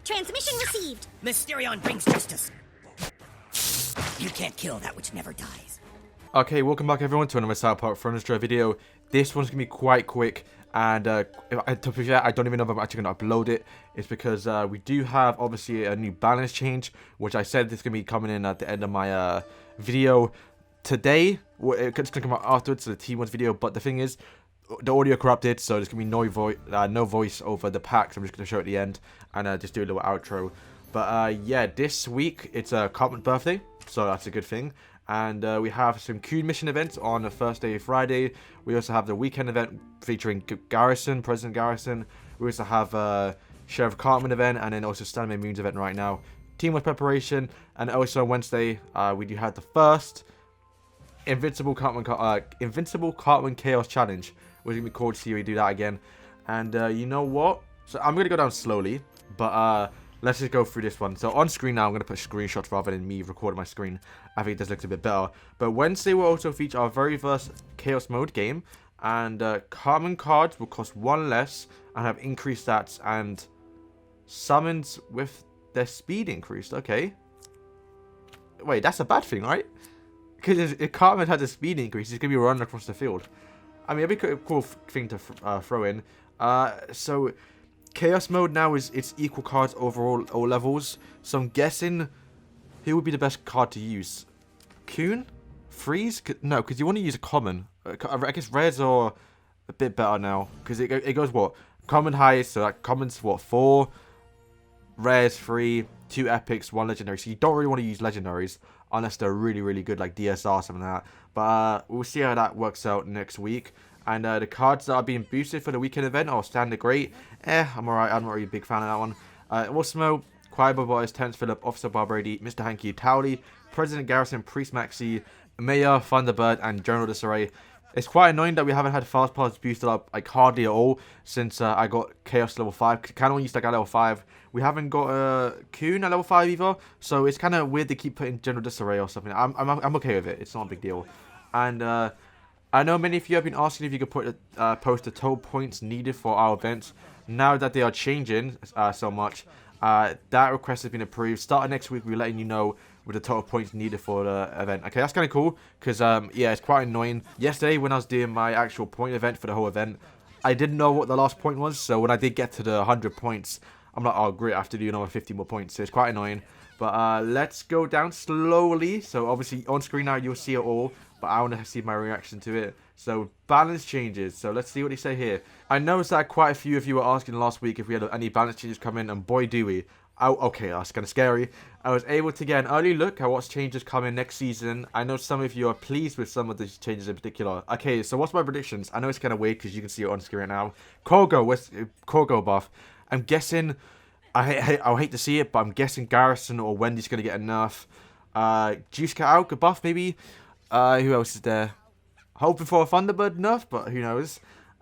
Transmission received. Mysterion brings justice. You can't kill that which never dies. Okay, welcome back everyone to another South Park Furniture video. This one's going to be quite quick, and to be fair, I don't even know if I'm actually going to upload it. It's because we do have, obviously, a new balance change, which I said is going to be coming in at the end of my video today. It's going to come out afterwards, so the T1's video, but the thing is, the audio corrupted, so there's going to be no voice over the packs. I'm just going to show it at the end, and just do a little outro. But yeah, this week, it's a Cartman's birthday, so that's a good thing. And we have some Q mission events on the Thursday, Friday. We also have the weekend event featuring Garrison, President Garrison. We also have Sheriff Cartman event, and then also Stanley Moon's event right now. Teamwork preparation, and also on Wednesday we do have the first Invincible Cartman Chaos Challenge. We're gonna be cool to see we do that again. And you know what? So I'm gonna go down slowly, but let's just go through this one. So on screen now, I'm going to put screenshots rather than me recording my screen. I think it does look a bit better. But Wednesday will also feature our very first Chaos Mode game. And Cartman cards will cost 1 less and have increased stats. And summons with their speed increased. Okay. Wait, that's a bad thing, right? Because if Cartman has a speed increase, he's going to be running across the field. I mean, it'd be a cool thing to throw in. So Chaos Mode now is it's equal cards overall, all levels. So I'm guessing who would be the best card to use? Coon? Freeze? No, because you want to use a common. I guess rares are a bit better now. Because it goes what? Common highest, so that common's what? 4. Rares 3. 2 epics, 1 legendary. So you don't really want to use legendaries unless they're really, really good, like DSR or something like that. But we'll see how that works out next week. And the cards that are being boosted for the weekend event are Standard Great. I'm alright. I'm not really a big fan of that one. Osmo, Choir Boys, Terrence Phillip, Officer Barbrady, Mr. Hanky, Towley, President Garrison, Priest Maxi, Mayor, Thunderbird, and General Disarray. It's quite annoying that we haven't had Fast Pass boosted up like hardly at all since I got Chaos level 5. Kind of used like at level 5. We haven't got Coon at level 5 either, so it's kind of weird to keep putting General Disarray or something. I'm okay with it. It's not a big deal. And I know many of you have been asking if you could put post the total points needed for our events. Now that they are changing so much, that request has been approved. Starting next week, we're letting you know with the total points needed for the event. Okay, that's kind of cool because yeah, it's quite annoying. Yesterday, when I was doing my actual point event for the whole event, I didn't know what the last point was. So when I did get to the 100 points, I'm like, oh great, I have to do another 50 more points. So it's quite annoying. But let's go down slowly. So obviously on screen now, you'll see it all. But I want to see my reaction to it. So, balance changes. So, let's see what they say here. I noticed that quite a few of you were asking last week if we had any balance changes come in, and boy do we. Oh, okay, that's kind of scary. I was able to get an early look at what's changes coming next season. I know some of you are pleased with some of the changes in particular. Okay, so what's my predictions? I know it's kind of weird because you can see it on screen right now. CallGirl buff. I'm guessing, I hate to see it, but I'm guessing Garrison or Wendy's going to get a nerf. Juice Cat out, buff maybe. Who else is there? Hoping for a Thunderbird nerf, but who knows?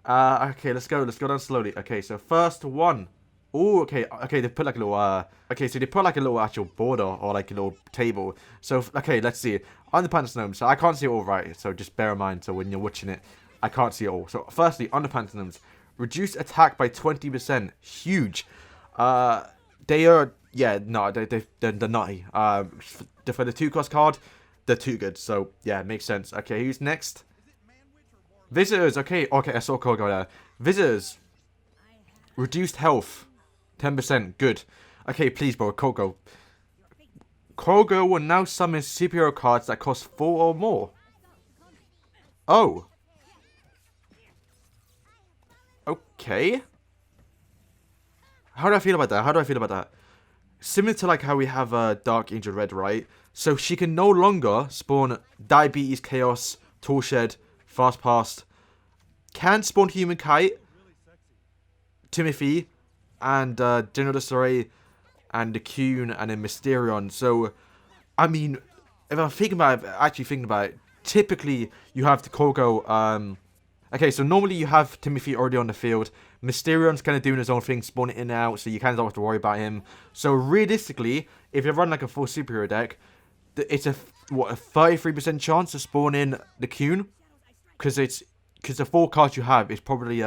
Okay, let's go down slowly. Okay, so first one. Oh, okay, they put like a little, okay, so they put like a little actual border or like a little table. So, okay, let's see. Underpants Gnomes, so I can't see it all right, so just bear in mind, so when you're watching it, I can't see it all. So, firstly, Underpants Gnomes. Reduce attack by 20%. Huge. They are, yeah, no, they're nutty. For the 2-cost card, they're too good, so yeah, makes sense. Okay, who's next? Visitors. Okay, I saw CallGirl there. Visitors. Reduced health. 10%. Good. Okay, please, bro. CallGirl. CallGirl will now summon superhero cards that cost 4 or more. Oh. Okay. How do I feel about that? Similar to like how we have Dark Angel Red, right? So she can no longer spawn Diabetes, Chaos, Toolshed, Fast Pass. Can spawn Human Kite, Timothy, and General Disarray, and the Coon, and then Mysterion. So, I mean, if I'm actually thinking about it, typically you have the CallGirl. Okay, so normally you have Timothy already on the field. Mysterion's kind of doing his own thing, spawning in and out, so you kind of don't have to worry about him. So realistically, if you run like a full superhero deck, it's a 33% chance to spawn in the Coon, because the 4 cards you have is probably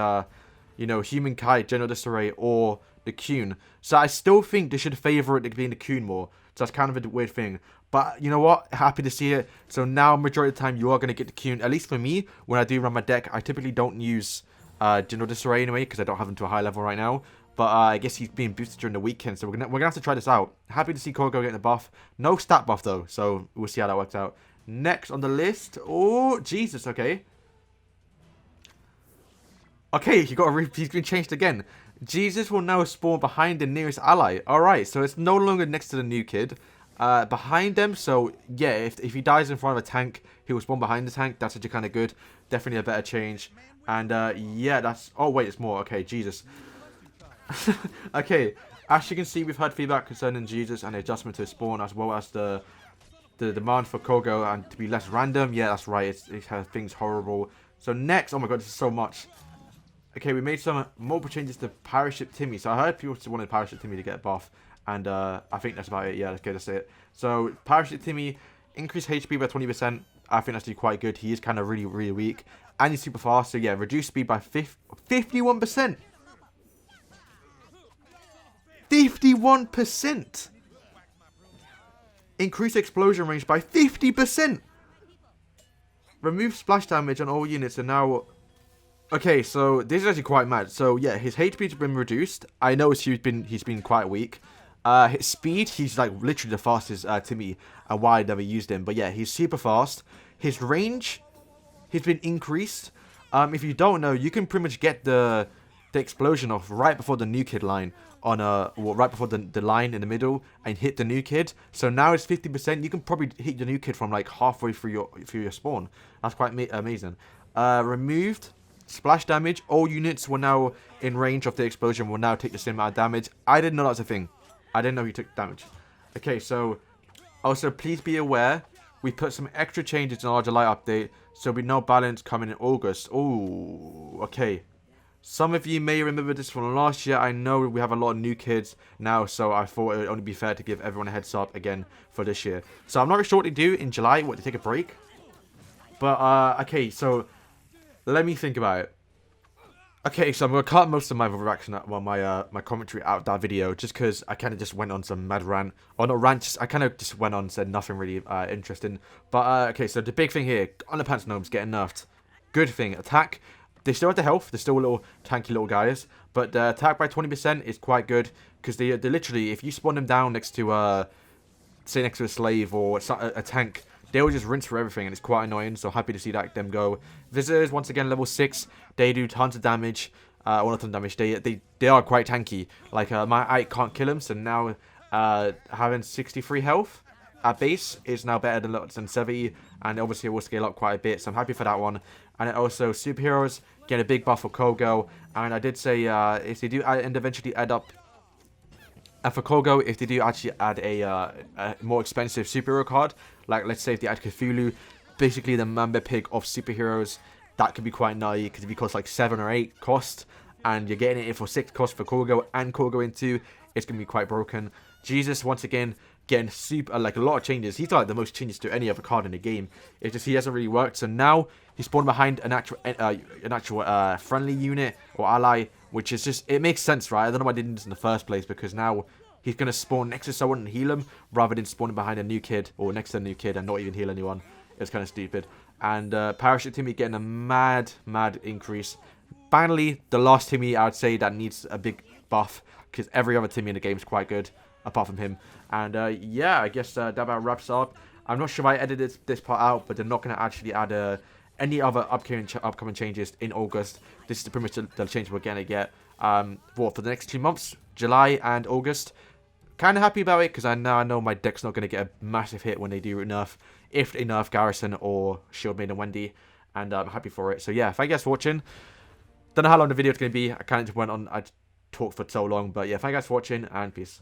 you know, Human Kite, General Disarray, or the Kuhn. So I still think they should favor it being the Kuhn more. So that's kind of a weird thing. But you know what? Happy to see it. So now, majority of the time, you are going to get the Kuhn. At least for me, when I do run my deck, I typically don't use General Disarray anyway, because I don't have him to a high level right now. But I guess he's being boosted during the weekend, so we're gonna have to try this out. Happy to see Kogo getting the buff. No stat buff though, so we'll see how that works out. Next on the list, oh Jesus, okay. Okay, he's been changed again. Jesus will now spawn behind the nearest ally. Alright, so it's no longer next to the new kid. Behind them, so yeah, if he dies in front of a tank, he will spawn behind the tank. That's actually kind of good. Definitely a better change. And yeah, that's... Oh wait, it's more. Okay, Jesus. Okay, as you can see, we've had feedback concerning Jesus and the adjustment to his spawn, as well as the demand for Kogo and to be less random. Yeah, that's right. It has things horrible. So next, oh my god, this is so much. Okay, we made some multiple changes to Parachute Timmy. So I heard people wanted Parachute Timmy to get a buff, and I think that's about it. Yeah, that's it. So Parachute Timmy, increase HP by 20%. I think that's quite good. He is kind of really, really weak, and he's super fast. So yeah, reduce speed by 51%. 51%. Increase explosion range by 50%. Remove splash damage on all units, and now... Okay, so this is actually quite mad. So yeah, his HP's been reduced. I know he's been quite weak. His speed, he's like literally the fastest to me, and why I never used him. But yeah, he's super fast. His range, he's been increased. If you don't know, you can pretty much get the explosion off right before the new kid line on well, right before the line in the middle and hit the new kid. So now it's 50%. You can probably hit the new kid from like halfway through your spawn. That's quite amazing. Removed splash damage. All units were now in range of the explosion will now take the same amount of damage. I didn't know that was a thing. I didn't know he took damage. Okay, so also please be aware we put some extra changes in our July update, so we know balance coming in August. Oh, okay. Some of you may remember this from last year. I know we have a lot of new kids now, so I thought it would only be fair to give everyone a heads up again for this year. So I'm not really sure what to do in July. What, to take a break? But, okay, so let me think about it. Okay, so I'm going to cut most of my reaction, well, my commentary out that video, just because I kind of just went on some mad rant. Or not rant, just, I kind of just went on and said nothing really interesting. But, okay, so the big thing here, Underpants Gnomes getting nerfed. Good thing, attack. They still have the health. They're still little tanky little guys. But attack by 20% is quite good. Because they literally, if you spawn them down next to, say next to a slave or a tank, they will just rinse for everything. And it's quite annoying. So happy to see them go. Visitors, once again, level 6. They do tons of damage. Well, not tons of damage. They are quite tanky. Like, my Ike can't kill them. So now having 63 health at base is now better than 70. And obviously it will scale up quite a bit. So I'm happy for that one. And also superheroes get a big buff for Kogo. And I did say if they do and eventually add up for Kogo, if they do actually add a more expensive superhero card, like let's say if they add Cthulhu, basically the Mamba Pig of superheroes, that could be quite nutty because if it costs like 7 or 8 cost and you're getting it for 6 cost for Kogo and Kogo into, it's gonna be quite broken. Jesus once again getting super like a lot of changes. He's like the most changes to any other card in the game. It's just he hasn't really worked. So now he's spawned behind an actual friendly unit or ally, which is just, it makes sense, right? I don't know why I didn't this in the first place, because now he's gonna spawn next to someone and heal him rather than spawning behind a new kid or next to a new kid and not even heal anyone. It's kind of stupid. And Parachute Timmy getting a mad increase. Finally, the last Timmy I would say that needs a big buff, because every other Timmy in the game is quite good apart from him. And yeah, I guess that about wraps up. I'm not sure if I edited this part out, but they're not going to actually add any other upcoming changes in August. This is pretty much the change we're going to get for the next 2 months, July and August. Kind of happy about it, because I know my deck's not going to get a massive hit when they do nerf, if they nerf Garrison or Shield Maiden Wendy, and I'm happy for it. So yeah, thank you guys for watching. Don't know how long the video is going to be. I kind of just went on, I talked for so long, but yeah, thank you guys for watching, and peace.